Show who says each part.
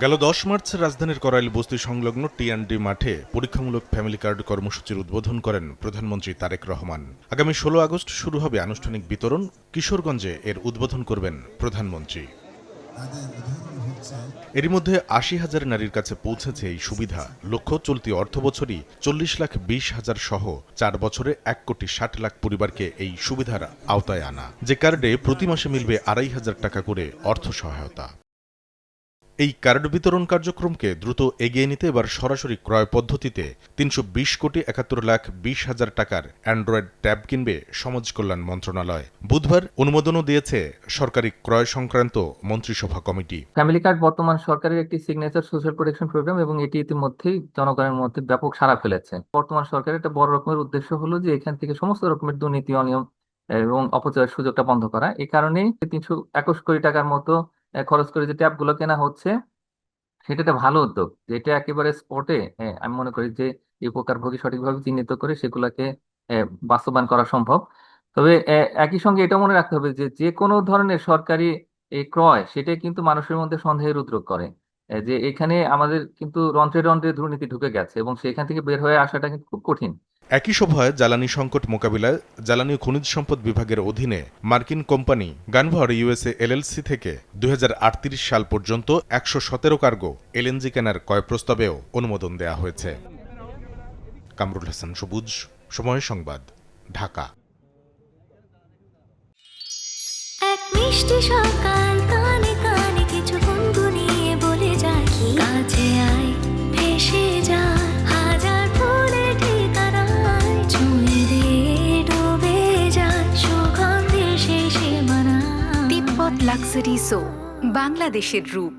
Speaker 1: গেল ১০ মার্চ রাজধানীর করাইল বস্তি সংলগ্ন টি&ডি মাঠে পরীক্ষামূলক ফ্যামিলি কার্ড কর্মসূচির উদ্বোধন করেন প্রধানমন্ত্রী তারেক রহমান। আগামী ১৬ আগস্ট শুরু হবে আনুষ্ঠানিক বিতরণ। কিশোরগঞ্জে এর উদ্বোধন করবেন প্রধানমন্ত্রী। এরই মধ্যে ৮০,০০০ নারীর কাছে পৌঁছেছে এই সুবিধা। লক্ষ্য চলতি অর্থবছরই ৪০,২০,০০০ সহ ৪ বছরে ১,৬০,০০,০০০ পরিবারকে এই সুবিধার আওতায় আনা, যে কার্ডে প্রতি মাসে মিলবে ২৫০০ টাকা করে অর্থ সহায়তা। এই কার্ড বিতরণ কার্যক্রমকে দ্রুত এগিয়ে নিতে এবার সরাসরি ক্রয় পদ্ধতিতে ৩২০,২০,২০,০০০ টাকার অ্যান্ড্রয়েড ট্যাব কিনবে সমাজ কল্যাণ মন্ত্রণালয়। বুধবার অনুমোদনও দিয়েছে সরকারি ক্রয় সংক্রান্ত মন্ত্রিসভা কমিটি।
Speaker 2: ফ্যামিলি কার্ড বর্তমান সরকারের একটি সিগনেচার সোশ্যাল প্রোটেকশন প্রোগ্রাম এবং এটি ইতিমধ্যেই জনগণের মধ্যে ব্যাপক সাড়া ফেলেছে। বর্তমান সরকারের একটা বড় রকমের উদ্দেশ্য হলো যে এখান থেকে সমস্ত রকমের দুর্নীতি, অনিয়ম এবং অপচয়ের সুযোগটা বন্ধ করা। এই কারণেই ৩২১ কোটি টাকার মতো খরচ করে যে ট্যাব গুলো কেনা হচ্ছে, সেটা একটা ভালো উদ্যোগ। যেটা একেবারে স্পটে আমি মনে করি যে এই উপকারভোগী সঠিকভাবে চিহ্নিত করে সেগুলাকে বাস্তবায়ন করা সম্ভব। তবে একই সঙ্গে এটা মনে রাখতে হবে যে যে কোনো ধরনের সরকারি এই ক্রয়, সেটাই কিন্তু মানুষের মধ্যে সন্দেহের উদ্রেক করে যে এখানে আমাদের কিন্তু রন্ধ্রে রন্ধ্রে দুর্নীতি ঢুকে গেছে এবং সেখান থেকে বের হয়ে আসাটা কিন্তু খুব কঠিন।
Speaker 1: একই সভায় জ্বালানি সংকট মোকাবিলায় জ্বালানি ও খনিজ সম্পদ বিভাগের অধীনে মার্কিন কোম্পানি গানভার ইউএসএ এলএলসি থেকে ২০৩৮ সাল পর্যন্ত ১১৭ কার্গো এলএনজি কেনার ক্রয় প্রস্তাবেও অনুমোদন দেওয়া হয়েছে। কামরুল হাসান সবুজ, সময় সংবাদ, ঢাকা।
Speaker 3: এক মিষ্টি সকাল, কানে কানে কিছু গুনগুনিয়ে বলে যায়, কাছে আয় ভেসে যায় হাজার ফুলের ঠিকানায়, ছুঁয়ে দিয়ে ডুবে যায় সুগন্ধে শেষে মানায়।
Speaker 4: তিব্বত লাক্সারি সো, বাংলাদেশের রূপ।